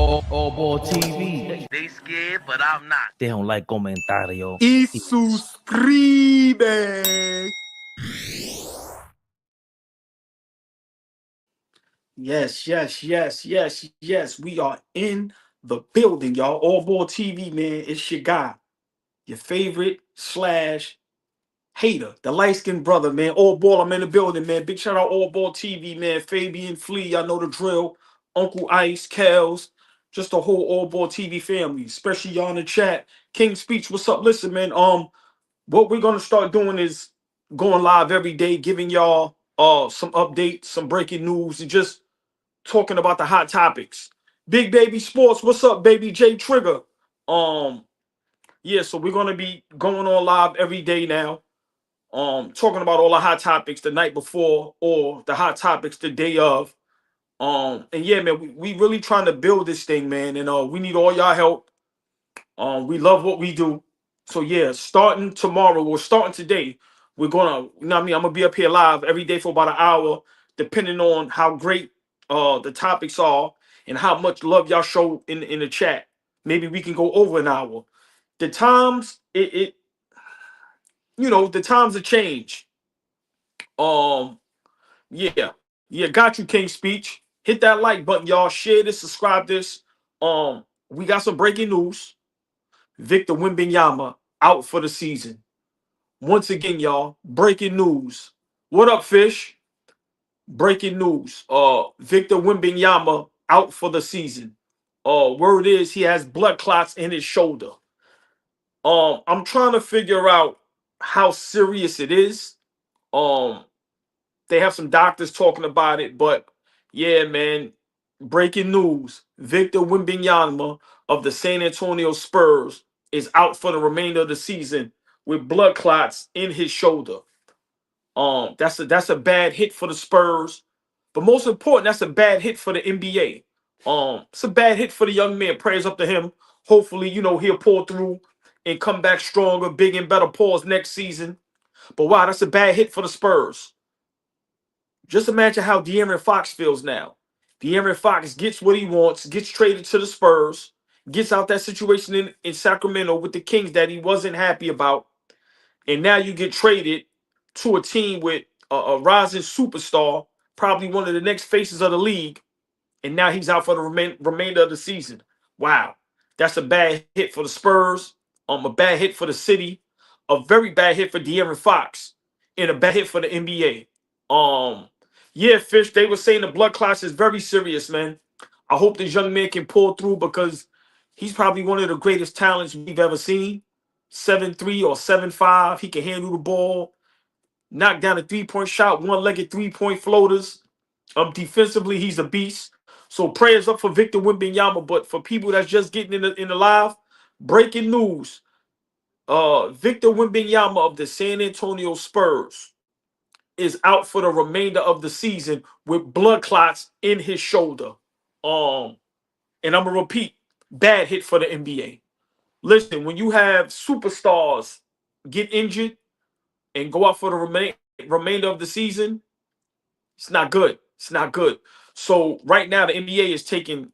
AllBall TV. They scared, but I'm not. They don't like comentario. Y suscribe. Yes. We are in the building, y'all. AllBall TV, man. It's your guy, your favorite / hater, the light-skinned brother, man. AllBall, I'm in the building, man. Big shout out AllBall TV, man. Fabian Flea, I know the drill. Uncle Ice, Kels, just the whole AllBall TV family, especially y'all in the chat. King Speech, what's up? Listen, man. What we're gonna start doing is going live every day, giving y'all some updates, some breaking news, and just talking about the hot topics. Big Baby Sports, what's up, baby? J Trigger. Yeah, so we're gonna be going on live every day now. Talking about all the hot topics the night before or the hot topics the day of. And yeah, man, we really trying to build this thing, man, and we need all y'all help. We love what we do. So yeah, starting tomorrow or starting today, we're gonna, you know what I mean, I'm gonna be up here live every day for about an hour, depending on how great the topics are and how much love y'all show in the chat. Maybe we can go over an hour. The times, the times have changed. Yeah, got you, King Speech. Hit that like button, y'all. Share this, subscribe this. We got some breaking news. Victor Wembanyama out for the season. Once again, y'all, breaking news. What up, Fish? Breaking news. Victor Wembanyama out for the season. Word is he has blood clots in his shoulder. I'm trying to figure out how serious it is. They have some doctors talking about it, but yeah, man. Breaking news. Victor Wembanyama of the San Antonio Spurs is out for the remainder of the season with blood clots in his shoulder. That's a bad hit for the Spurs, but most important, that's a bad hit for the NBA. It's a bad hit for the young man. Prayers up to him. Hopefully, he'll pull through and come back stronger, big and better pause next season. But wow, that's a bad hit for the Spurs. Just imagine how De'Aaron Fox feels now. De'Aaron Fox gets what he wants, gets traded to the Spurs, gets out that situation in Sacramento with the Kings that he wasn't happy about. And now you get traded to a team with a rising superstar, probably one of the next faces of the league. And now he's out for the remainder of the season. Wow. That's a bad hit for the Spurs, a bad hit for the city, a very bad hit for De'Aaron Fox, and a bad hit for the NBA. Yeah, Fish, they were saying the blood clots is very serious, man. I hope this young man can pull through because he's probably one of the greatest talents we've ever seen. 7'3" or 7'5". He can handle the ball, knock down a three-point shot, one-legged three-point floaters. Defensively, he's a beast. So prayers up for Victor Wembanyama. But for people that's just getting in the live, breaking news. Victor Wembanyama of the San Antonio Spurs is out for the remainder of the season with blood clots in his shoulder. And I'm gonna repeat, bad hit for the NBA. Listen, when you have superstars get injured and go out for the remainder of the season, it's not good. It's not good. So right now the NBA is taking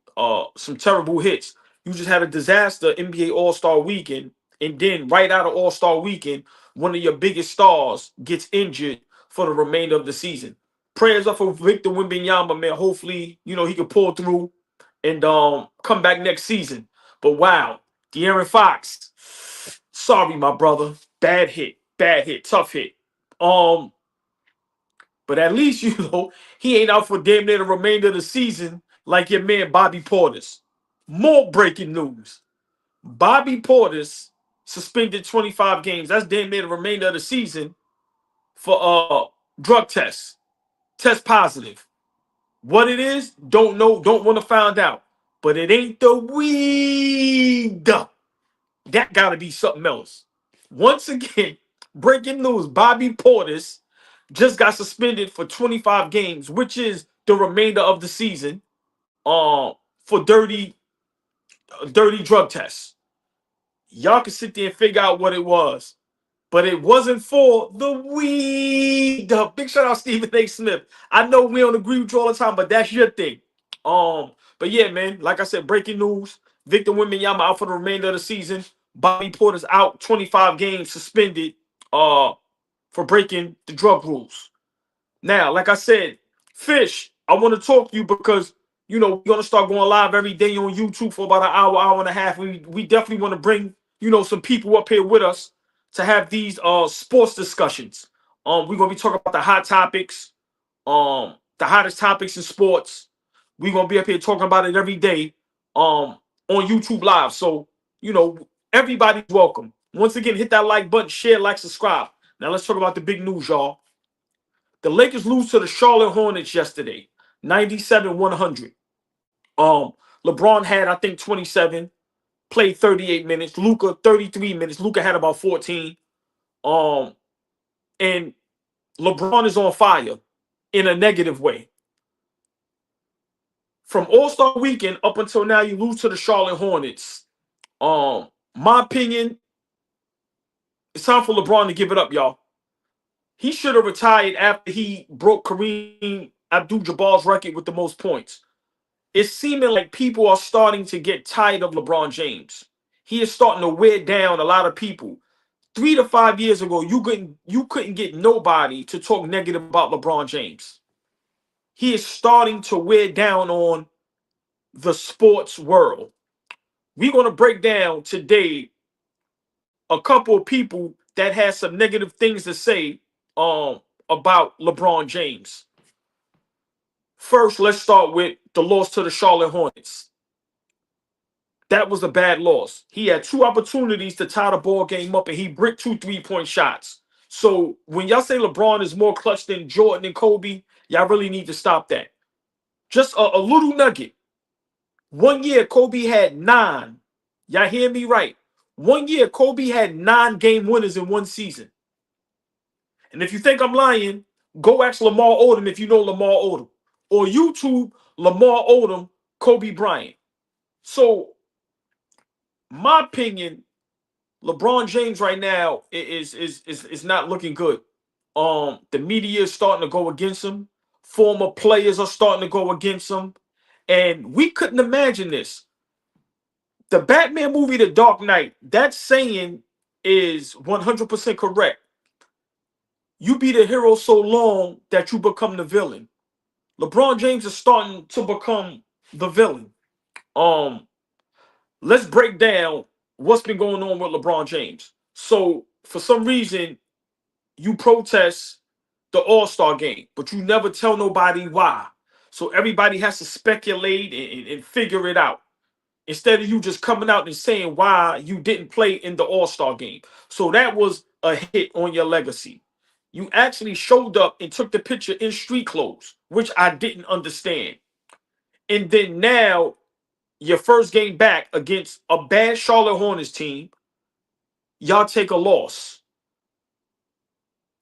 some terrible hits. You just had a disaster NBA All-Star Weekend, and then right out of All-Star Weekend, one of your biggest stars gets injured for the remainder of the season. Prayers up for Victor Wembanyama, man. Hopefully, he can pull through and come back next season. But wow, De'Aaron Fox, sorry, my brother. Bad hit, tough hit. But at least, he ain't out for damn near the remainder of the season like your man Bobby Portis. More breaking news. Bobby Portis suspended 25 games. That's damn near the remainder of the season for drug tests. Test positive. What it is, don't know, don't want to find out. But it ain't the weed. That got to be something else. Once again, breaking news. Bobby Portis just got suspended for 25 games, which is the remainder of the season, for dirty drug tests. Y'all can sit there and figure out what it was, but it wasn't for the weed. Big shout out Stephen A. Smith. I know we don't agree with you all the time, but that's your thing. But yeah, man, like I said, breaking news. Victor Wembanyama out for the remainder of the season. Bobby Porter's out, 25 games suspended for breaking the drug rules. Now, like I said, Fish, I want to talk to you because, we're going to start going live every day on YouTube for about an hour, hour and a half. We definitely want to bring, some people up here with us to have these sports discussions. We're going to be talking about the hot topics, the hottest topics in sports. We're going to be up here talking about it every day on YouTube Live. So, everybody's welcome. Once again, hit that like button, share, like, subscribe. Now let's talk about the big news, y'all. The Lakers lose to the Charlotte Hornets yesterday, 97-100. LeBron had, I think, 27, played 38 minutes. Luka, 33 minutes. Luka had about 14. And LeBron is on fire in a negative way. From All-Star Weekend up until now, you lose to the Charlotte Hornets. My opinion, it's time for LeBron to give it up, y'all. He should have retired after he broke Kareem Abdul-Jabbar's record with the most points. It's seeming like people are starting to get tired of LeBron James. He is starting to wear down a lot of people. 3 to 5 years ago, you couldn't get nobody to talk negative about LeBron James. He is starting to wear down on the sports world. We're going to break down today a couple of people that has some negative things to say about LeBron James. First, let's start with the loss to the Charlotte Hornets. That was a bad loss. He had 2 opportunities to tie the ball game up, and he bricked 2 3-point shots. So when y'all say LeBron is more clutch than Jordan and Kobe, y'all really need to stop that. Just a little nugget. 1 year, Kobe had 9. Y'all hear me right? 1 year, Kobe had 9 game winners in 1 season. And if you think I'm lying, go ask Lamar Odom if you know Lamar Odom. Or YouTube Lamar Odom, Kobe Bryant. So, my opinion, LeBron James right now is not looking good. The media is starting to go against him. Former players are starting to go against him. And we couldn't imagine this. The Batman movie, The Dark Knight, that saying is 100% correct. You be the hero so long that you become the villain. LeBron James is starting to become the villain. Let's break down what's been going on with LeBron James. So, for some reason, you protest the All-Star game, but you never tell nobody why. So everybody has to speculate and figure it out, instead of you just coming out and saying why you didn't play in the All-Star game. So that was a hit on your legacy. You actually showed up and took the picture in street clothes, which I didn't understand. And then now, your first game back against a bad Charlotte Hornets team, y'all take a loss.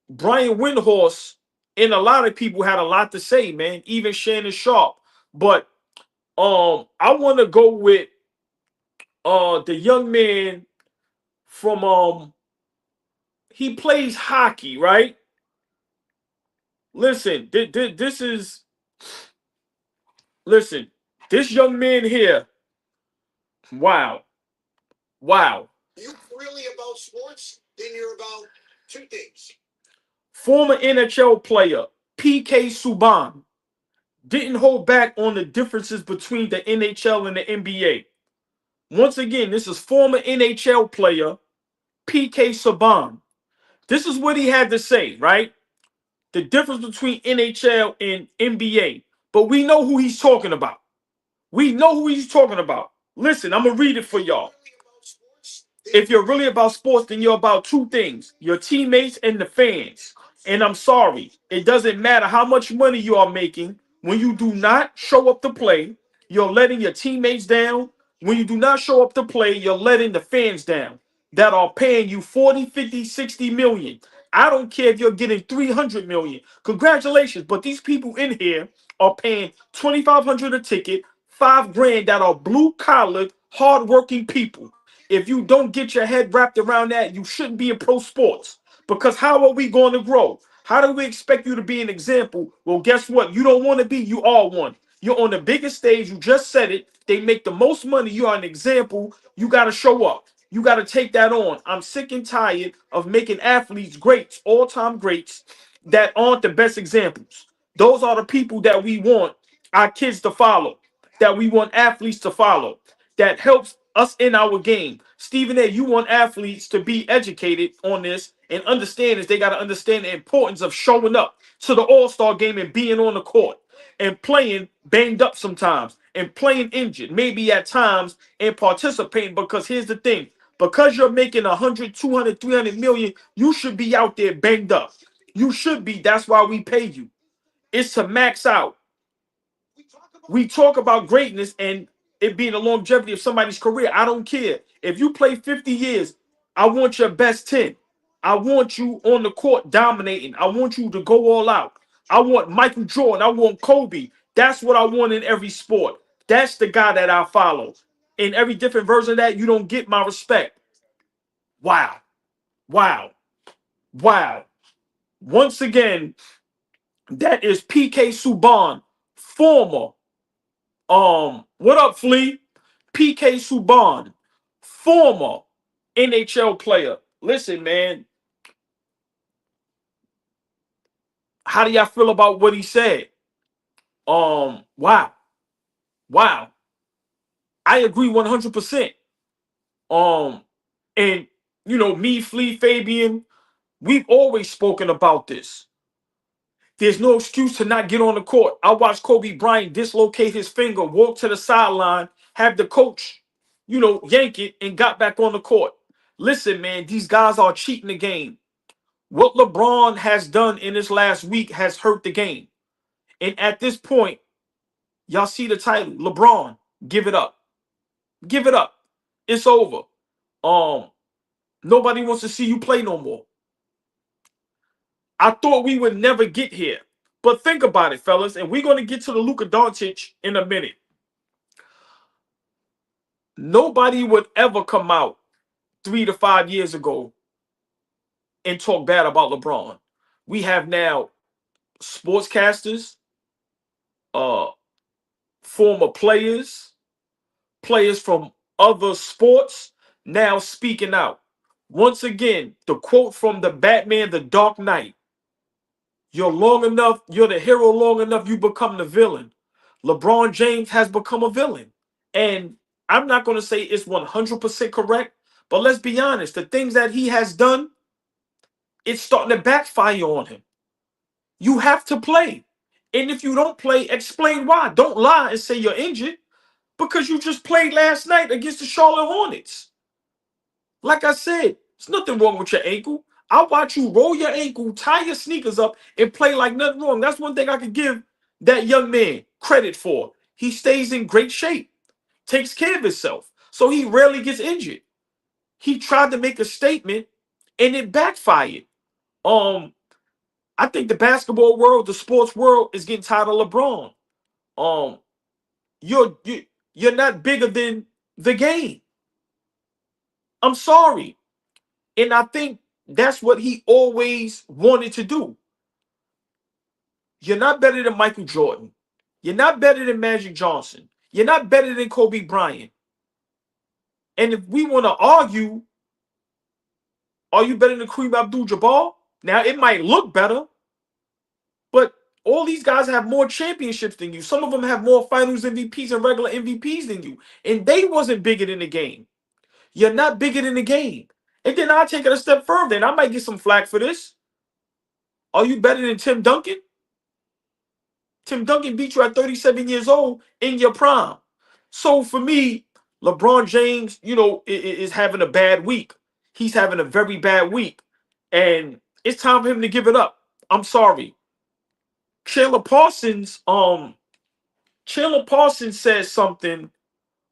Brian Windhorst and a lot of people had a lot to say, man, even Shannon Sharp. But I want to go with the young man from he plays hockey, right? Listen, this young man here. Wow. You really about sports, then you're about 2 things. Former NHL player PK Subban didn't hold back on the differences between the NHL and the NBA. Once again, this is former NHL player PK Subban. This is what he had to say, right? The difference between NHL and NBA. But we know who he's talking about. Listen, I'm going to read it for y'all. If you're really about sports, then you're about 2 things: your teammates and the fans. And I'm sorry, it doesn't matter how much money you are making. When you do not show up to play, you're letting your teammates down. When you do not show up to play, you're letting the fans down that are paying you 40, 50, 60 million. I don't care if you're getting 300 million. Congratulations, but these people in here are paying 2,500 a ticket, 5 grand, that are blue-collar, hard-working people. If you don't get your head wrapped around that, you shouldn't be in pro sports. Because how are we going to grow? How do we expect you to be an example? Well, guess what? You don't want to be, you are one. You're on the biggest stage. You just said it. They make the most money. You are an example. You got to show up. You got to take that on. I'm sick and tired of making athletes greats, all-time greats, that aren't the best examples. Those are the people that we want our kids to follow, that we want athletes to follow, that helps us in our game. Stephen A., you want athletes to be educated on this and understand this. They got to understand the importance of showing up to the All-Star game and being on the court and playing banged up sometimes and playing injured, maybe at times, and participating. Because here's the thing, because you're making 100, 200, 300 million, you should be out there banged up. You should be. That's why we pay you. It's to max out. We talk about greatness and it being the longevity of somebody's career. I don't care. If you play 50 years, I want your best 10. I want you on the court dominating. I want you to go all out. I want Michael Jordan. I want Kobe. That's what I want in every sport. That's the guy that I follow. In every different version of that, you don't get my respect. Wow. Wow. Wow. Once again, that is PK Subban, former what up, Flea? PK Subban, former NHL player. Listen, man. How do y'all feel about what he said? Wow. Wow. I agree 100%. And you know, me, Flea, Fabian, we've always spoken about this. There's no excuse to not get on the court. I watched Kobe Bryant dislocate his finger, walk to the sideline, have the coach, you know, yank it, and got back on the court. Listen, man, these guys are cheating the game. What LeBron has done in this last week has hurt the game. And at this point, y'all see the title, LeBron, give it up. Give it up. It's over. Nobody wants to see you play no more. I thought we would never get here. But think about it, fellas, and we're going to get to the Luka Doncic in a minute. Nobody would ever come out 3 to 5 years ago and talk bad about LeBron. We have now sportscasters, former players, players from other sports now speaking out. Once again, the quote from the Batman, The Dark Knight. You're long enough, you're the hero long enough, you become the villain. LeBron James has become a villain. And I'm not going to say it's 100% correct, but let's be honest. The things that he has done, it's starting to backfire on him. You have to play. And if you don't play, explain why. Don't lie and say you're injured because you just played last night against the Charlotte Hornets. Like I said, there's nothing wrong with your ankle. I'll watch you roll your ankle, tie your sneakers up, and play like nothing wrong. That's one thing I could give that young man credit for. He stays in great shape, takes care of himself, so he rarely gets injured. He tried to make a statement, and it backfired. I think the basketball world, the sports world, is getting tired of LeBron. Um, you're not bigger than the game. I'm sorry. And I think that's what he always wanted to do. You're not better than Michael Jordan. You're not better than Magic Johnson. You're not better than Kobe Bryant. And if we want to argue, are you better than Kareem Abdul-Jabbar? Now, it might look better, but all these guys have more championships than you. Some of them have more finals MVPs and regular MVPs than you. And they wasn't bigger than the game. You're not bigger than the game. And then I'll take it a step further, and I might get some flack for this. Are you better than Tim Duncan? Tim Duncan beat you at 37 years old in your prime. So for me, LeBron James, you know, is having a bad week. He's having a very bad week. And it's time for him to give it up. I'm sorry. Chandler Parsons says something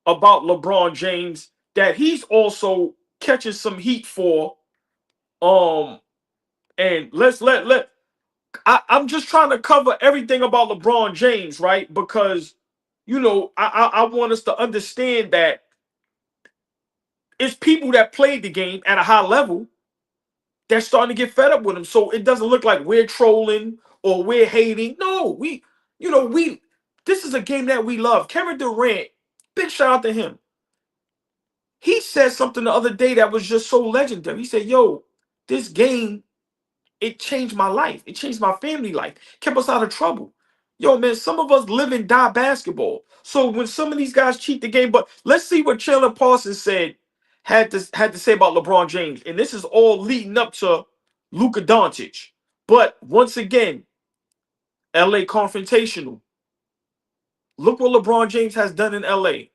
about LeBron James that he's also catching some heat for. And I'm just trying to cover everything about LeBron James, right? Because, you know, I want us to understand that it's people that played the game at a high level that's starting to get fed up with him. So it doesn't look like we're trolling or we're hating. No, we This is a game that we love. Kevin Durant, big shout out to him. He said something the other day that was just so legendary. He said, yo, this game, it changed my life. It changed my family life. Kept us out of trouble. Yo, man, some of us live and die basketball. So when some of these guys cheat the game, but let's see what Chandler Parsons said, had to say about LeBron James. And this is all leading up to Luka Doncic. But once again, LA confrontational. Look what LeBron James has done in LA.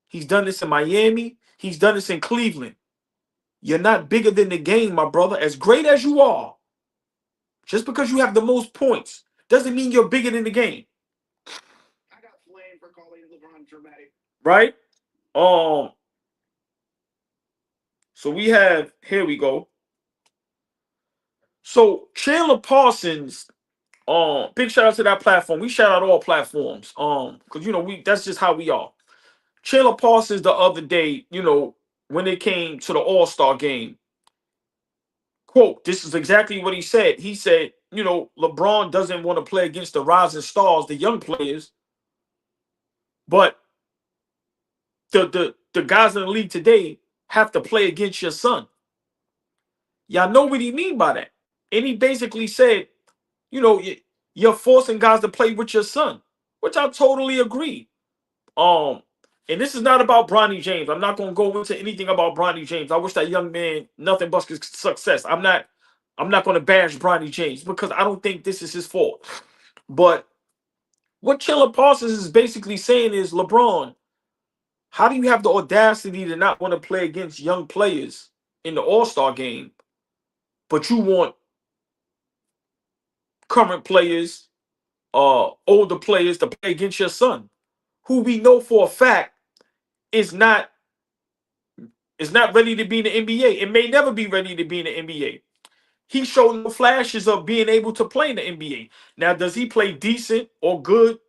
He's done this in Miami. He's done this in Cleveland. You're not bigger than the game, my brother. As great as you are, just because you have the most points doesn't mean you're bigger than the game. I got blamed for calling LeBron dramatic. Right? So we have, here we go. So Chandler Parsons, big shout out to that platform. We shout out all platforms. Because that's just how we are. Chandler Parsons the other day, when it came to the All-Star game, quote, this is exactly what he said. He said, LeBron doesn't want to play against the rising stars, the young players, but the guys in the league today have to play against your son. Y'all know what he mean by that. And he basically said, you're forcing guys to play with your son, which I totally agree. And this is not about Bronny James. I'm not going to go into anything about Bronny James. I wish that young man nothing but success. I'm not going to bash Bronny James because I don't think this is his fault. But what Chandler Parsons is basically saying is, LeBron, how do you have the audacity to not want to play against young players in the All-Star game, but you want current players, older players to play against your son, who we know for a fact is not ready to be in the NBA. It may never be ready to be in the NBA. He showed no flashes of being able to play in the NBA. Now, does he play decent or good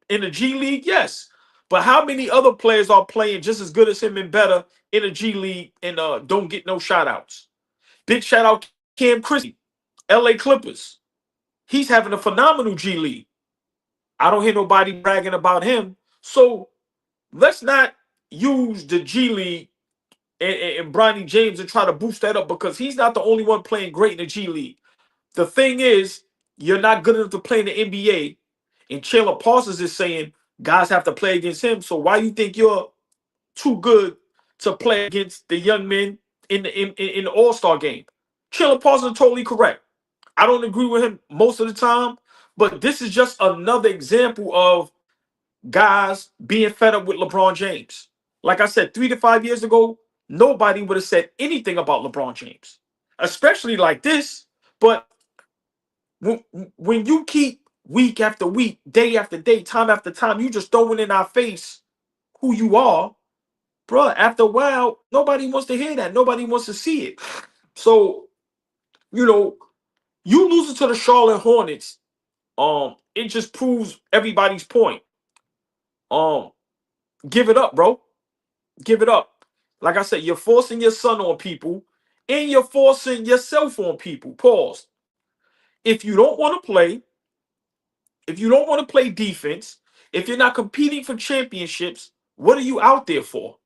in the G League? Yes. But how many other players are playing just as good as him and better in the G League and don't get no shout-outs? Big shout-out Cam Christie, LA Clippers. He's having a phenomenal G League. I don't hear nobody bragging about him. So let's not use the G League and Bronny James and try to boost that up because he's not the only one playing great in the G League. The thing is, you're not good enough to play in the NBA, and Chandler Parsons is saying guys have to play against him. So why you think you're too good to play against the young men in the All-Star game? Chandler Parsons is totally correct. I don't agree with him most of the time, but this is just another example of guys being fed up with LeBron James. Like I said, 3 to 5 years ago, nobody would have said anything about LeBron James, especially like this. But when you keep week after week, day after day, time after time, you just throwing in our face who you are, bro. After a while, nobody wants to hear that. Nobody wants to see it. So, you losing to the Charlotte Hornets, it just proves everybody's point. Give it up, bro. Give it up. Like I said, you're forcing your son on people, and you're forcing yourself on people. Pause. If you don't want to play, defense, if you're not competing for championships, what are you out there for?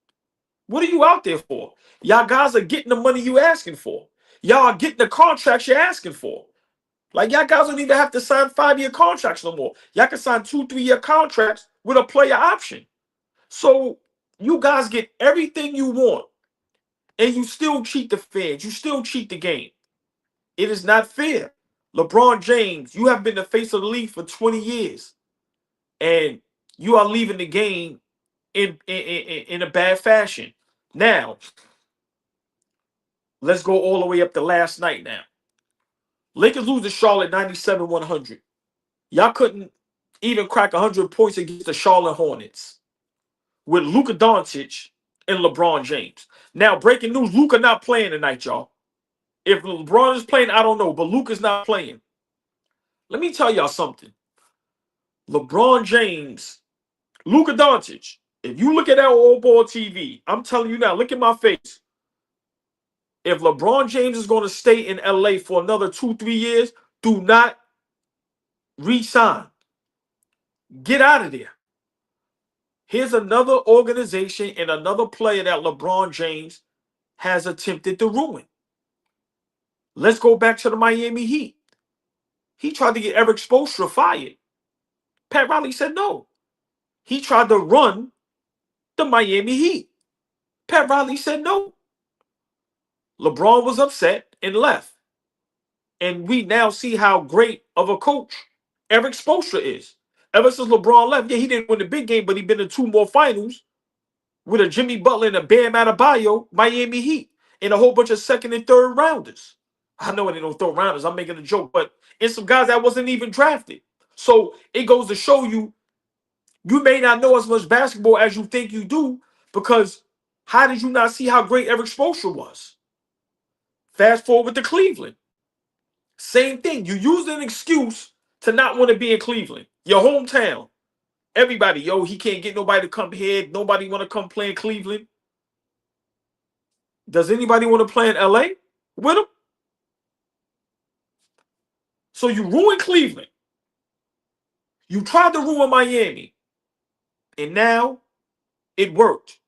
What are you out there for? Y'all guys are getting the money you asking for. Y'all are getting the contracts you're asking for. Like, y'all guys don't even have to sign 5-year contracts no more. Y'all can sign 2-3-year contracts with a player option. So you guys get everything you want, and you still cheat the fans. You still cheat the game. It is not fair. LeBron James, you have been the face of the league for 20 years, and you are leaving the game in a bad fashion. Now, let's go all the way up to last night now. Lakers lose to Charlotte 97-100. Y'all couldn't even crack 100 points against the Charlotte Hornets with Luka Doncic and LeBron James. Now, breaking news, Luka not playing tonight, y'all. If LeBron is playing, I don't know, but Luka's not playing. Let me tell y'all something. LeBron James, Luka Doncic, if you look at that AllBall TV, I'm telling you now, look at my face. If LeBron James is going to stay in LA for another 2-3 years, do not re-sign. Get out of there. Here's another organization and another player that LeBron James has attempted to ruin. Let's go back to the Miami Heat. He tried to get Eric Spoelstra fired. Pat Riley said no. He tried to run the Miami Heat. Pat Riley said no. LeBron was upset and left. And we now see how great of a coach Eric Spoelstra is. Ever since LeBron left, yeah, he didn't win the big game, but he been in 2 more finals with a Jimmy Butler and a Bam Adebayo Miami Heat and a whole bunch of second and third rounders. I know it ain't no third rounders. I'm making a joke, but it's some guys that wasn't even drafted. So it goes to show you, you may not know as much basketball as you think you do, because how did you not see how great Eric Spoelstra was? Fast forward to Cleveland. Same thing. You used an excuse to not want to be in Cleveland, your hometown. Everybody, yo, he can't get nobody to come here. Nobody want to come play in Cleveland. Does anybody want to play in LA with him? So you ruined Cleveland. You tried to ruin Miami. And now it worked.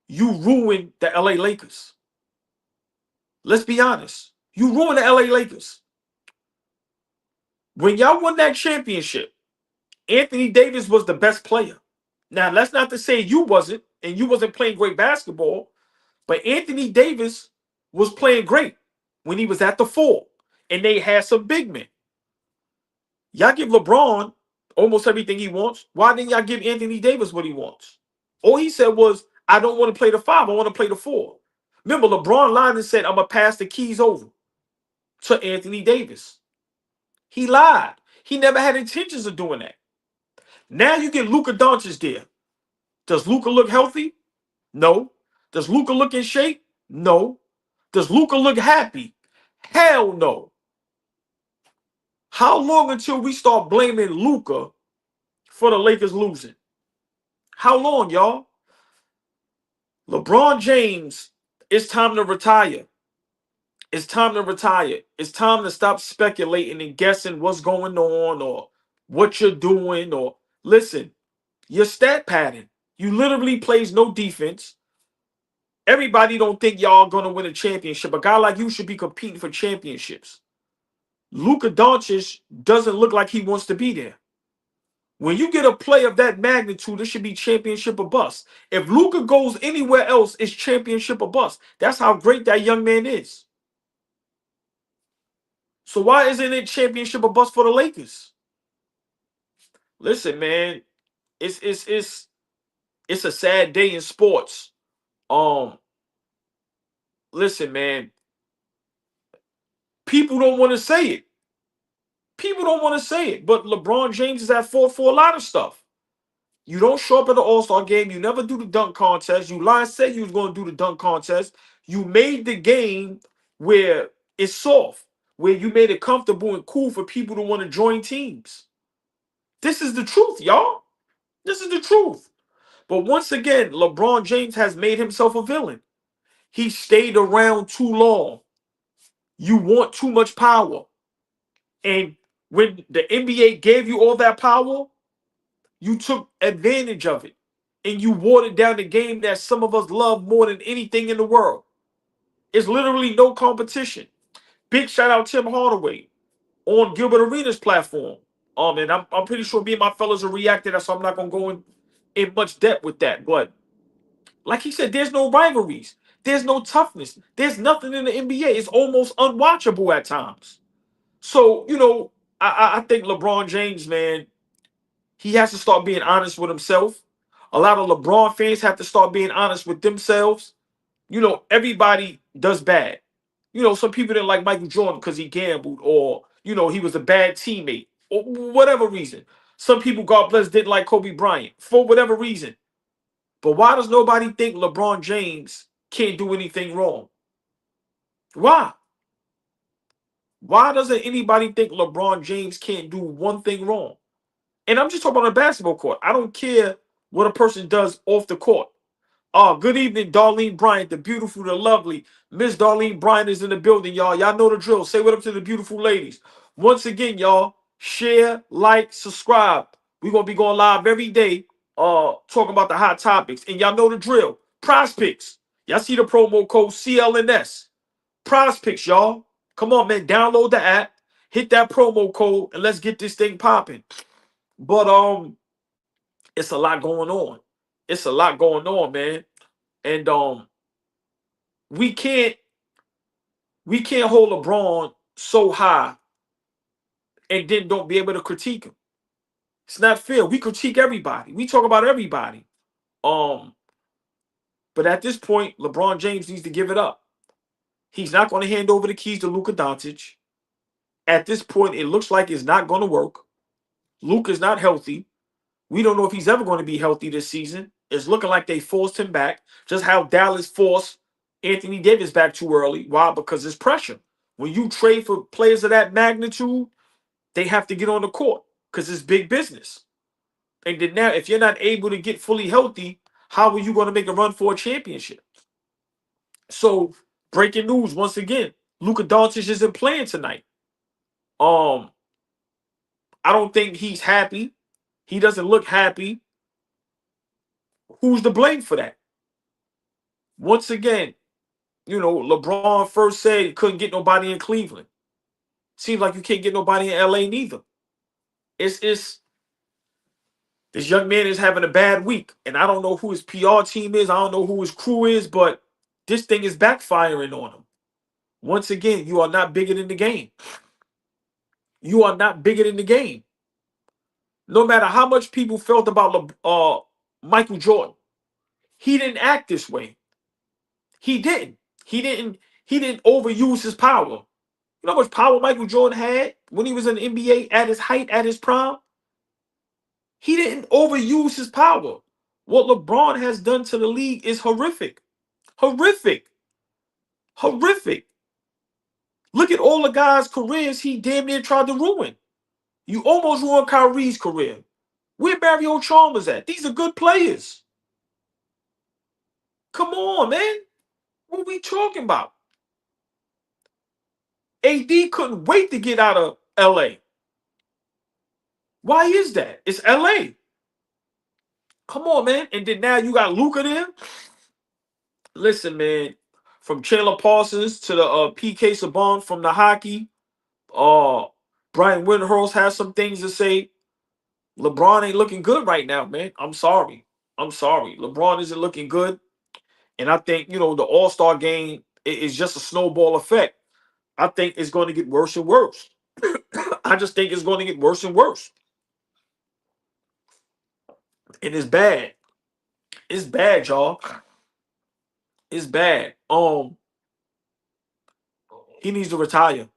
You ruined the LA Lakers. Let's be honest. You ruined the LA Lakers. When y'all won that championship, Anthony Davis was the best player. Now, that's not to say you wasn't, and you wasn't playing great basketball, but Anthony Davis was playing great when he was at the 4, and they had some big men. Y'all give LeBron almost everything he wants. Why didn't y'all give Anthony Davis what he wants? All he said was, I don't want to play the 5, I want to play the 4. Remember, LeBron lied and said, I'm going to pass the keys over to Anthony Davis. He lied. He never had intentions of doing that. Now you get Luka Doncic there. Does Luka look healthy? No. Does Luka look in shape? No. Does Luka look happy? Hell no. How long until we start blaming Luka for the Lakers losing? How long, y'all? LeBron James, it's time to retire. It's time to retire. It's time to stop speculating and guessing what's going on or what you're doing. Or listen, your stat pattern. You literally plays no defense. Everybody don't think y'all going to win a championship. A guy like you should be competing for championships. Luka Doncic doesn't look like he wants to be there. When you get a play of that magnitude, it should be championship or bust. If Luka goes anywhere else, it's championship or bust. That's how great that young man is. So why isn't it championship or bust for the Lakers? Listen, man, it's a sad day in sports. Listen, man, people don't want to say it. People don't want to say it, but LeBron James is at fault for a lot of stuff. You don't show up at the All-Star game. You never do the dunk contest. You lied, said you was going to do the dunk contest. You made the game where it's soft, where you made it comfortable and cool for people to want to join teams. This is the truth, y'all. This is the truth. But once again, LeBron James has made himself a villain. He stayed around too long. You want too much power. And when the NBA gave you all that power, you took advantage of it. And you watered down the game that some of us love more than anything in the world. It's literally no competition. Big shout out Tim Hardaway on Gilbert Arenas platform. And I'm pretty sure me and my fellas are reacting, so I'm not going to go in much depth with that. But like he said, there's no rivalries. There's no toughness. There's nothing in the NBA. It's almost unwatchable at times. So, I think LeBron James, man, he has to start being honest with himself. A lot of LeBron fans have to start being honest with themselves. Everybody does bad. Some people didn't like Michael Jordan because he gambled, or, he was a bad teammate, or whatever reason. Some people, God bless, didn't like Kobe Bryant for whatever reason. But why does nobody think LeBron James can't do anything wrong? Why? Why doesn't anybody think LeBron James can't do one thing wrong? And I'm just talking about a basketball court. I don't care what a person does off the court. Good evening, Darlene Bryant, the beautiful, the lovely. Miss Darlene Bryant is in the building, y'all. Y'all know the drill. Say what up to the beautiful ladies. Once again, y'all, share, like, subscribe. We're going to be going live every day talking about the hot topics, and y'all know the drill. Prize Picks. Y'all see the promo code CLNS. Prize Picks, y'all. Come on, man. Download the app. Hit that promo code, and let's get this thing popping. But it's a lot going on. It's a lot going on, man. And we can't hold LeBron so high and then don't be able to critique him. It's not fair. We critique everybody. We talk about everybody. But at this point, LeBron James needs to give it up. He's not going to hand over the keys to Luka Doncic. At this point, it looks like it's not going to work. Luka's not healthy. We don't know if he's ever going to be healthy this season. It's looking like they forced him back, just how Dallas forced Anthony Davis back too early. Why? Because it's pressure. When you trade for players of that magnitude, they have to get on the court because it's big business. And then now, if you're not able to get fully healthy, how are you going to make a run for a championship? So, breaking news once again: Luka Doncic isn't playing tonight. I don't think he's happy. He doesn't look happy. Who's to blame for that? Once again, LeBron first said he couldn't get nobody in Cleveland. Seems like you can't get nobody in LA neither. It's this young man is having a bad week, and I don't know who his PR team is. I don't know who his crew is, but this thing is backfiring on him. Once again, you are not bigger than the game. You are not bigger than the game. No matter how much people felt about Michael Jordan, he didn't act this way. He didn't. He didn't overuse his power. You know how much power Michael Jordan had when he was in the NBA at his height, at his prime? He didn't overuse his power. What LeBron has done to the league is horrific. Horrific. Horrific. Look at all the guys' careers he damn near tried to ruin. You almost ruined Kyrie's career. Where Mario Chalmers at? These are good players. Come on, man. What are we talking about? AD couldn't wait to get out of LA. Why is that? It's LA. Come on, man. And then now you got Luka there. Listen, man. From Chandler Parsons to the PK Subban from the hockey. Brian Windhorst has some things to say. LeBron ain't looking good right now, man. I'm sorry. LeBron isn't looking good. And I think, the All-Star game is just a snowball effect. I think it's going to get worse and worse. I just think it's going to get worse and worse. And it's bad. It's bad, y'all. It's bad. He needs to retire.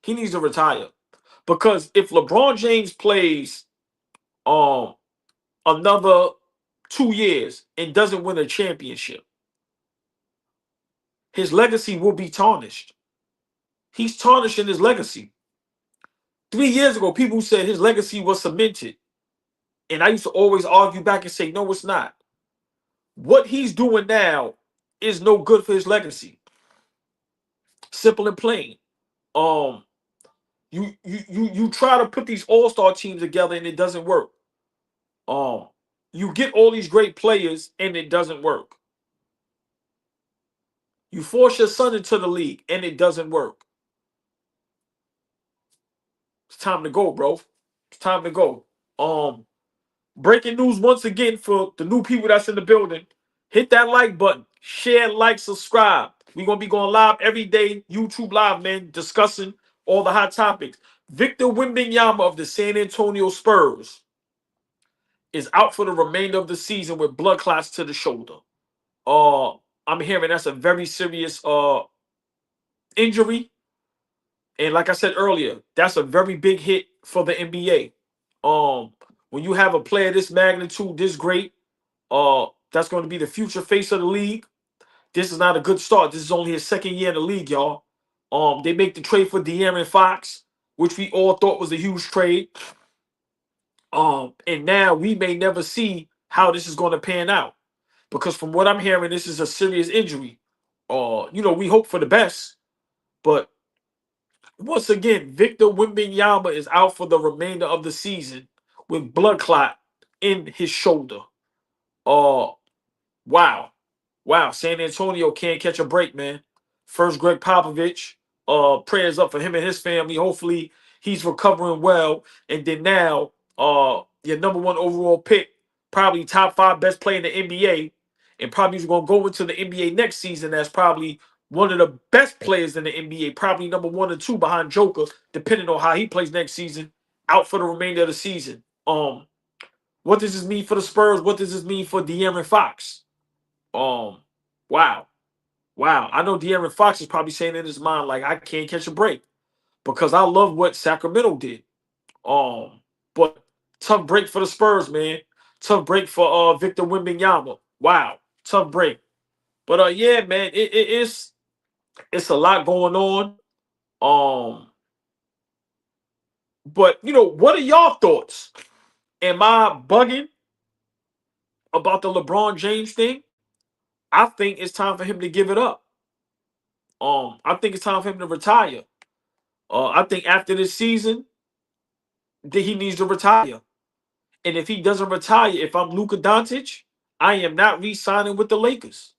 He needs to retire. Because if LeBron James plays another 2 years and doesn't win a championship, his legacy will be tarnished. He's tarnishing his legacy. 3 years ago, people said his legacy was cemented. And I used to always argue back and say, no, it's not. What he's doing now is no good for his legacy. Simple and plain. You try to put these all-star teams together and it doesn't work. You get all these great players and it doesn't work. You force your son into the league and it doesn't work. It's time to go, bro. It's time to go. Breaking news once again for the new people that's in the building. Hit that like button. Share, like, subscribe. We're going to be going live every day. YouTube live, man. Discussing all the hot topics. Victor Wembanyama of the San Antonio Spurs is out for the remainder of the season with blood clots to the shoulder. I'm hearing that's a very serious injury. And like I said earlier, that's a very big hit for the NBA. When you have a player this magnitude, this great, that's going to be the future face of the league. This is not a good start. This is only his second year in the league, y'all. They make the trade for De'Aaron Fox, which we all thought was a huge trade. And now we may never see how this is going to pan out. Because from what I'm hearing, this is a serious injury. We hope for the best. But once again, Victor Wembanyama is out for the remainder of the season with blood clot in his shoulder. Wow. Wow. San Antonio can't catch a break, man. First, Greg Popovich. Prayers up for him and his family. Hopefully he's recovering well. And then now, your number one overall pick, probably top 5 best player in the NBA, and probably he's gonna go into the NBA next season as probably one of the best players in the NBA, probably number 1 or 2 behind Joker, depending on how he plays next season, out for the remainder of the season. What does this mean for the Spurs? What does this mean for De'Aaron Fox? Wow. Wow. I know De'Aaron Fox is probably saying in his mind, like, I can't catch a break because I love what Sacramento did. But tough break for the Spurs, man. Tough break for Victor Wembanyama. Wow. Tough break. But yeah, man, it's a lot going on. But you know, what are y'all thoughts? Am I bugging about the LeBron James thing? I think it's time for him to give it up. I think it's time for him to retire. I think after this season, that he needs to retire. And if he doesn't retire, if I'm Luka Doncic, I am not re-signing with the Lakers.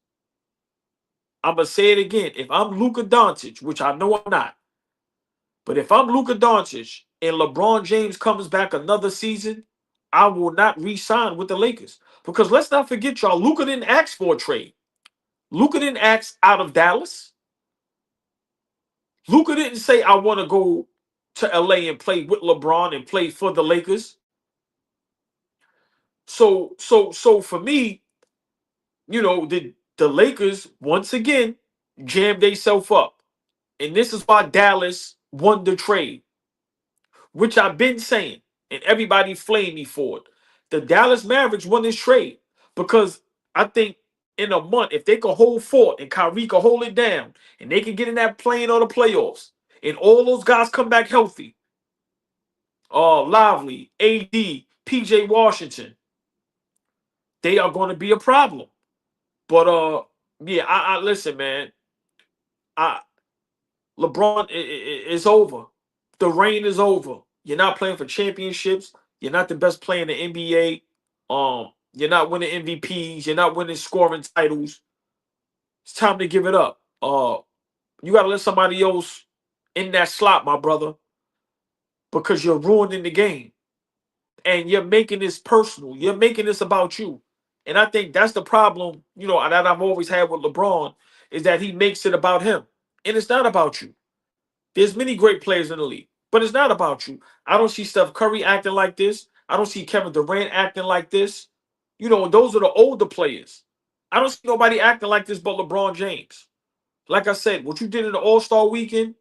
I'm gonna say it again. If I'm Luka Doncic, which I know I'm not, but if I'm Luka Doncic and LeBron James comes back another season, I will not re-sign with the Lakers. Because let's not forget, y'all, Luka didn't ask for a trade. Luka didn't ask out of Dallas. Luka didn't say, I want to go to LA and play with LeBron and play for the Lakers. So for me, you know, the Lakers once again jammed themselves up. And this is why Dallas won the trade, which I've been saying, and everybody flamed me for it. The Dallas Mavericks won this trade because I think in a month, if they could hold fort and Kyrie could hold it down, and they can get in that plane or the playoffs, and all those guys come back healthy, Lively, AD, PJ Washington, they are going to be a problem. But yeah, I listen, man. LeBron is over. The reign is over. You're not playing for championships. You're not the best player in the NBA. You're not winning MVPs. You're not winning scoring titles. It's time to give it up. You got to let somebody else in that slot, my brother, because you're ruining the game. And you're making this personal. You're making this about you. And I think that's the problem, you know, that I've always had with LeBron, is that he makes it about him. And it's not about you. There's many great players in the league, but it's not about you. I don't see Steph Curry acting like this. I don't see Kevin Durant acting like this. You know, those are the older players. I don't see nobody acting like this but LeBron James. Like I said, what you did in the All-Star weekend,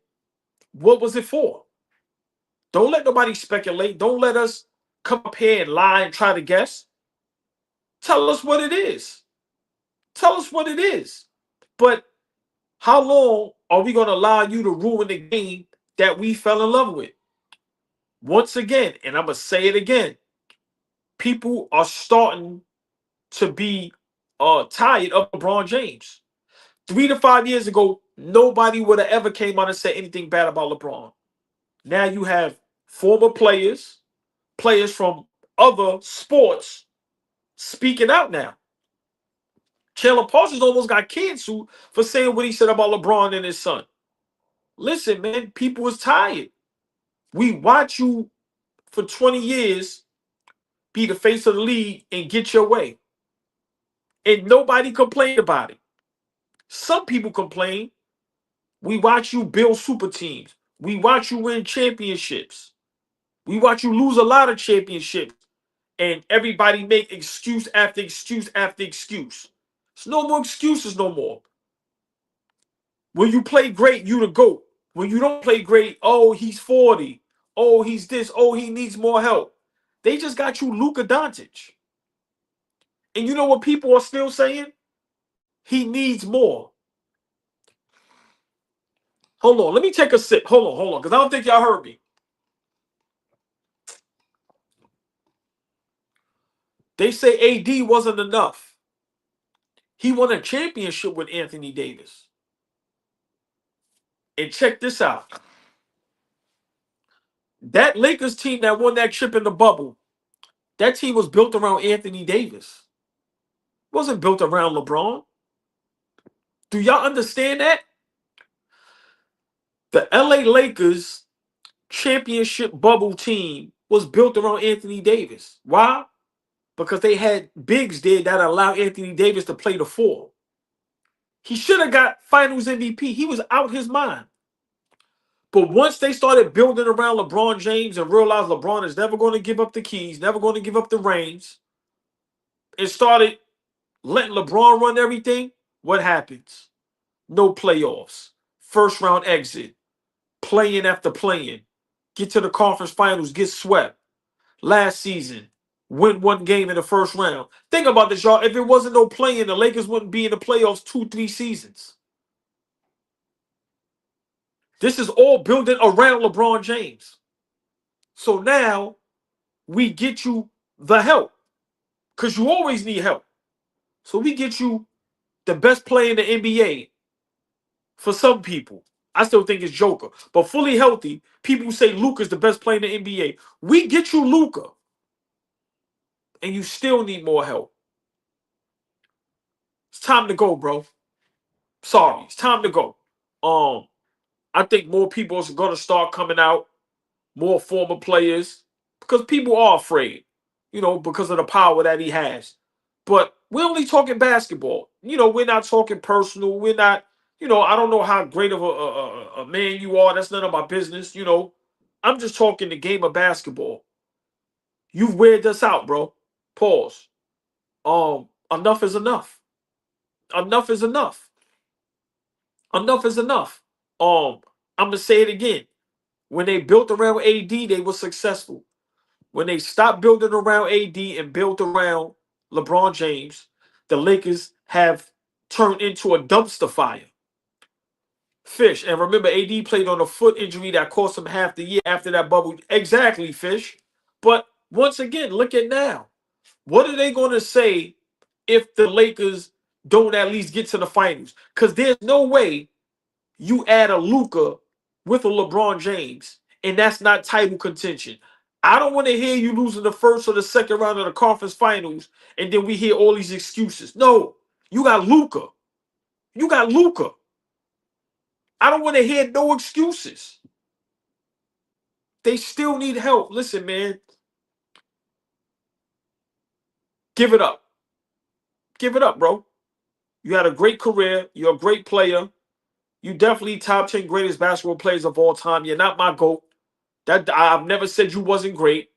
what was it for? Don't let nobody speculate. Don't let us come up here and lie and try to guess. Tell us what it is. Tell us what it is. But how long are we going to allow you to ruin the game that we fell in love with? Once again, and I'm going to say it again, people are starting to be tired of LeBron James. 3 to 5 years ago, nobody would have ever came out and said anything bad about LeBron. Now you have former players, players from other sports speaking out now. Chandler Parsons almost got canceled for saying what he said about LeBron and his son. Listen, man, people is tired. We watch you for 20 years be the face of the league and get your way. And nobody complained about it. Some people complain. We watch you build super teams. We watch you win championships. We watch you lose a lot of championships. And everybody make excuse after excuse after excuse. There's no more excuses no more. When you play great, you the GOAT. When you don't play great, oh, he's 40. Oh, he's this. Oh, he needs more help. They just got you Luka Doncic. And you know what people are still saying? He needs more. Hold on. Let me take a sip. Hold on. Because I don't think y'all heard me. They say AD wasn't enough. He won a championship with Anthony Davis. And check this out. That Lakers team that won that chip in the bubble, That team was built around Anthony Davis. It wasn't built around LeBron. Do y'all understand that? The LA Lakers championship bubble team was built around Anthony Davis. Why? Because they had bigs there that allowed Anthony Davis to play the four. He should have got Finals MVP. He was out his mind. But once they started building around LeBron James and realized LeBron is never going to give up the keys, never going to give up the reins, and started letting LeBron run everything, what happens? No playoffs. First round exit. Playing after playing. Get to the conference finals, get swept. Last season, win one game in the first round. Think about this, y'all. If it wasn't no playing, the Lakers wouldn't be in the playoffs 2-3 seasons. This is all building around LeBron James. So now we get you the help because you always need help. So we get you the best player in the NBA for some people. I still think it's Joker. But fully healthy, people say Luka's the best player in the NBA. We get you Luka. And you still need more help. It's time to go, bro. Sorry, it's time to go. I think more people are going to start coming out, more former players, because people are afraid, because of the power that he has. But we're only talking basketball. We're not talking personal. We're not, I don't know how great of a man you are. That's none of my business. I'm just talking the game of basketball. You've weirded us out, bro. Pause. Enough is enough. Enough is enough. Enough is enough. I'm gonna say it again. When they built around AD, they were successful. When they stopped building around AD and built around LeBron James, the Lakers have turned into a dumpster fire. Fish, and remember, AD played on a foot injury that cost him half the year after that bubble. Exactly, Fish. But once again, look at now. What are they going to say if the Lakers don't at least get to the finals? Because there's no way you add a Luka with a LeBron James, and that's not title contention. I don't want to hear you losing the first or the second round of the conference finals, and then we hear all these excuses. No, you got Luka. You got Luka. I don't want to hear no excuses. They still need help. Listen, man. Give it up. Give it up, bro. You had a great career. You're a great player. You definitely top 10 greatest basketball players of all time. You're not my GOAT. That I've never said you wasn't great.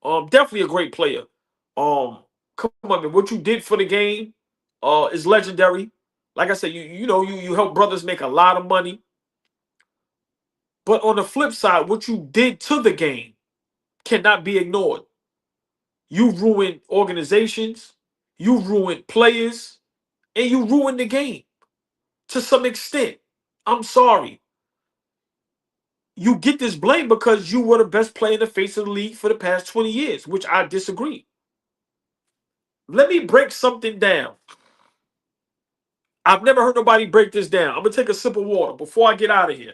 Definitely a great player. Come on, man. What you did for the game is legendary. Like I said, you help brothers make a lot of money. But on the flip side, what you did to the game cannot be ignored. You ruined organizations, you ruined players, and you ruined the game to some extent. I'm sorry. You get this blame because you were the best player in the face of the league for the past 20 years, which I disagree. Let me break something down. I've never heard nobody break this down. I'm going to take a sip of water before I get out of here.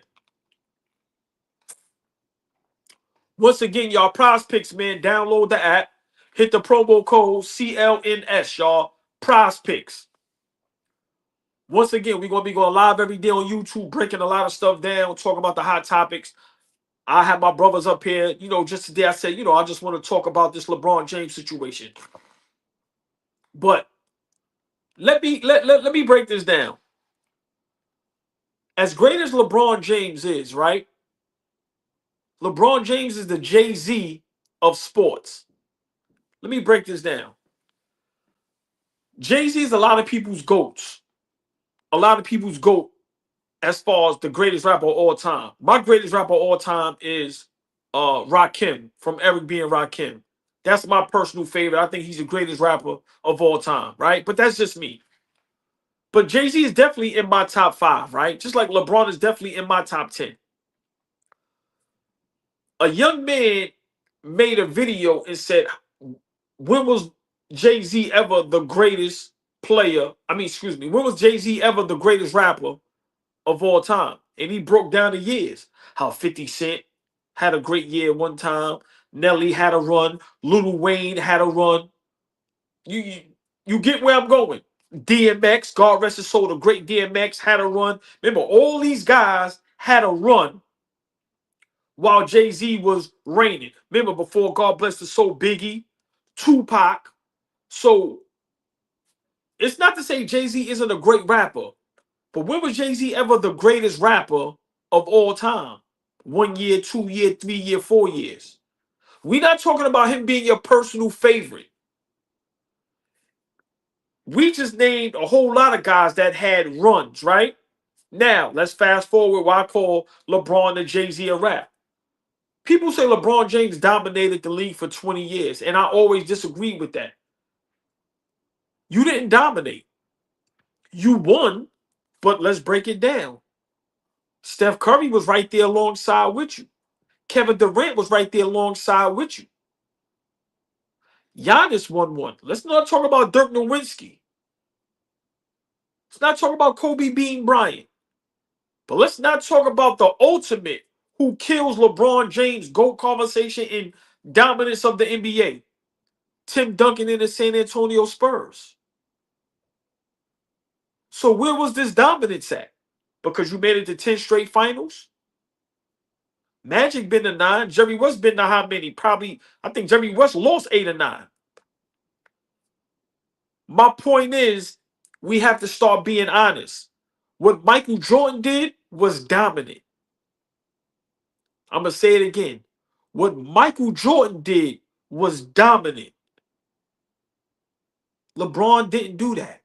Once again, y'all, Prize Picks, man, download the app. Hit the promo code CLNS, y'all. Prize Picks. Once again, we're going to be going live every day on YouTube, breaking a lot of stuff down, talking about the hot topics. I have my brothers up here. Just today I said, I just want to talk about this LeBron James situation. But let me break this down. As great as LeBron James is, right? LeBron James is the Jay-Z of sports. Let me break this down. Jay-Z is a lot of people's GOATs. A lot of people's GOAT as far as the greatest rapper of all time. My greatest rapper of all time is Rakim from Eric B. and Rakim. That's my personal favorite. I think he's the greatest rapper of all time, right? But that's just me. But Jay-Z is definitely in my top 5, right? Just like LeBron is definitely in my top 10. A young man made a video and said, when was Jay-Z ever the greatest player? When was Jay-Z ever the greatest rapper of all time? And he broke down the years. How 50 Cent had a great year one time. Nelly had a run. Lil Wayne had a run. You, you get where I'm going. DMX, God rest his soul, the great DMX had a run. Remember, all these guys had a run while Jay-Z was reigning. Remember, before God bless his soul, Biggie, Tupac. So it's not to say Jay-Z isn't a great rapper, but when was Jay-Z ever the greatest rapper of all time? 1 year, 2 year, 3 year, 4 years. We're not talking about him being your personal favorite. We just named a whole lot of guys that had runs, right? Now, let's fast forward why I call LeBron and Jay-Z a rap. People say LeBron James dominated the league for 20 years, and I always disagree with that. You didn't dominate. You won, but let's break it down. Steph Curry was right there alongside with you. Kevin Durant was right there alongside with you. Giannis won one. Let's not talk about Dirk Nowitzki. Let's not talk about Kobe Bean Bryant. But let's not talk about the ultimate who kills LeBron James' GOAT conversation in dominance of the NBA. Tim Duncan in the San Antonio Spurs. So where was this dominance at? Because you made it to 10 straight finals? Magic been to 9. Jerry West been to how many? Probably, I think Jerry West lost 8 or 9. My point is, we have to start being honest. What Michael Jordan did was dominant. I'm going to say it again. What Michael Jordan did was dominant. LeBron didn't do that.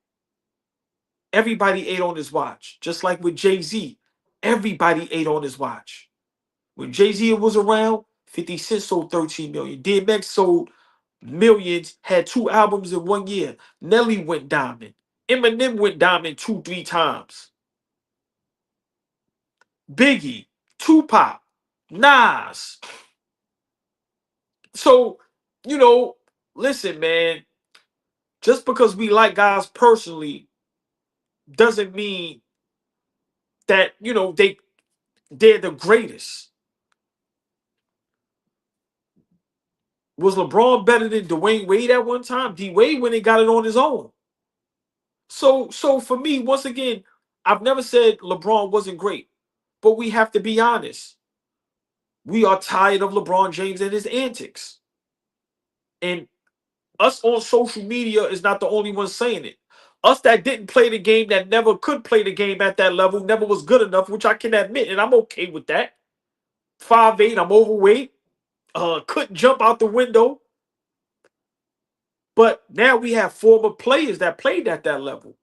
Everybody ate on his watch. Just like with Jay-Z, everybody ate on his watch. When Jay-Z was around, 50 Cent sold 13 million. DMX sold millions, had 2 albums in 1 year. Nelly went diamond. Eminem went diamond 2, 3 times. Biggie, Tupac, Nas. So, listen, man, just because we like guys personally doesn't mean that, they're the greatest. Was LeBron better than Dwayne Wade at one time? D-Wade when he got it on his own. So for me, once again, I've never said LeBron wasn't great, but we have to be honest. We are tired of LeBron James and his antics. And us on social media is not the only one saying it. Us that didn't play the game, that never could play the game at that level, never was good enough, which I can admit, and I'm okay with that. 5'8", I'm overweight. Couldn't jump out the window. But now we have former players that played at that level.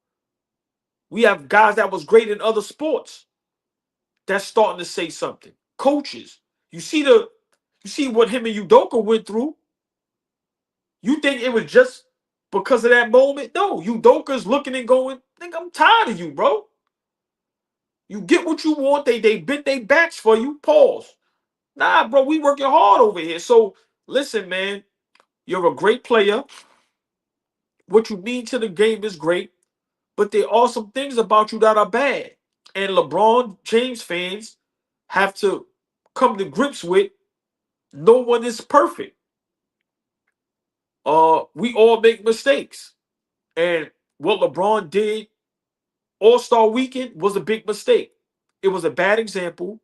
We have guys that was great in other sports that's starting to say something. Coaches. You see what him and Udoka went through? You think it was just because of that moment? No, Udoka's looking and going, nigga, I'm tired of you, bro. You get what you want. They bent their backs for you. Pause. Nah, bro, we working hard over here. So listen, man, you're a great player. What you mean to the game is great, but there are some things about you that are bad. And LeBron James fans have to come to grips with no one is perfect. We all make mistakes. And what LeBron did All-Star Weekend was a big mistake. It was a bad example.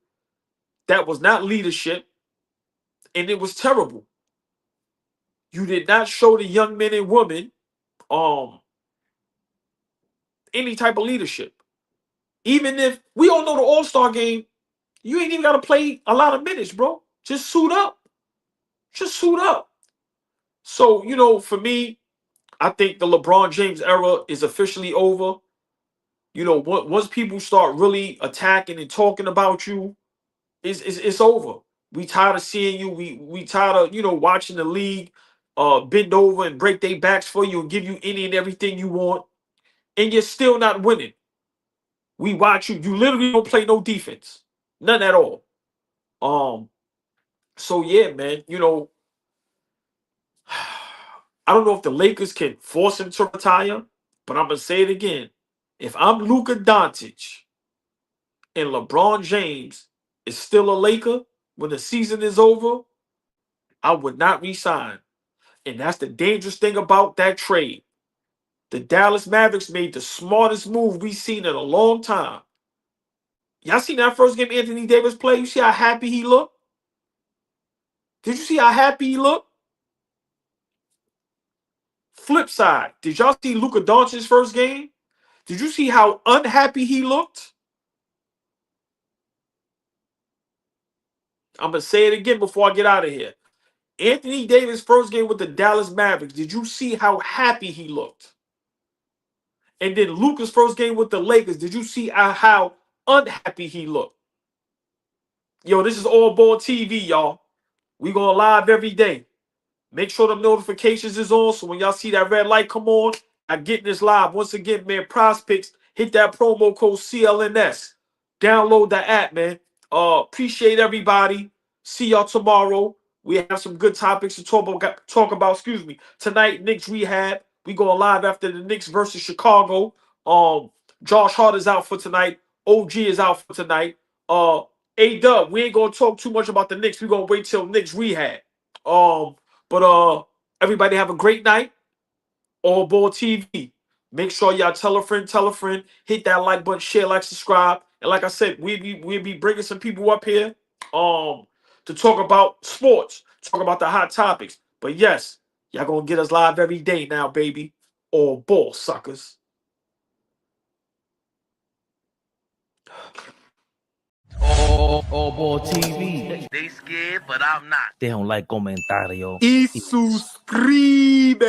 That was not leadership. And it was terrible. You did not show the young men and women any type of leadership. Even if we all know the All-Star game, you ain't even got to play a lot of minutes, bro. Just suit up. Just suit up. So, for me, I think the LeBron James era is officially over. Once people start really attacking and talking about you, it's over. We tired of seeing you. We tired of, watching the league bend over and break their backs for you and give you any and everything you want. And you're still not winning. We watch you. You literally don't play no defense. None at all. So yeah, man, I don't know if the Lakers can force him to retire, but I'm gonna say it again. If I'm Luka Doncic and LeBron James is still a Laker when the season is over, I would not resign. And that's the dangerous thing about that trade. The Dallas Mavericks made the smartest move we've seen in a long time. Y'all seen that first game Anthony Davis play? You see how happy he looked? Did you see how happy he looked? Flip side, did y'all see Luka Doncic's first game? Did you see how unhappy he looked? I'm going to say it again before I get out of here. Anthony Davis' first game with the Dallas Mavericks, did you see how happy he looked? And then Luka's first game with the Lakers, did you see how unhappy he looked? Yo, this is AllBall TV, y'all. We going live every day. Make sure the notifications is on, so when y'all see that red light come on, I get this live. Once again, man, Prospects, hit that promo code CLNS. Download the app, man. Appreciate everybody. See y'all tomorrow. We have some good topics to talk about. Excuse me. Tonight, Knicks Rehab. We going live after the Knicks versus Chicago. Josh Hart is out for tonight. OG is out for tonight. A-Dub, we ain't gonna talk too much about the Knicks. We gonna wait till Knicks Rehab. But everybody have a great night. AllBall TV. Make sure y'all tell a friend, hit that like button, share, like, subscribe. And like I said, we'll be bringing some people up here to talk about sports, talk about the hot topics. But yes, y'all gonna get us live every day now, baby. AllBall, suckers. AllBall TV. They scared, but I'm not. Deja un like, comentario. Y suscribe.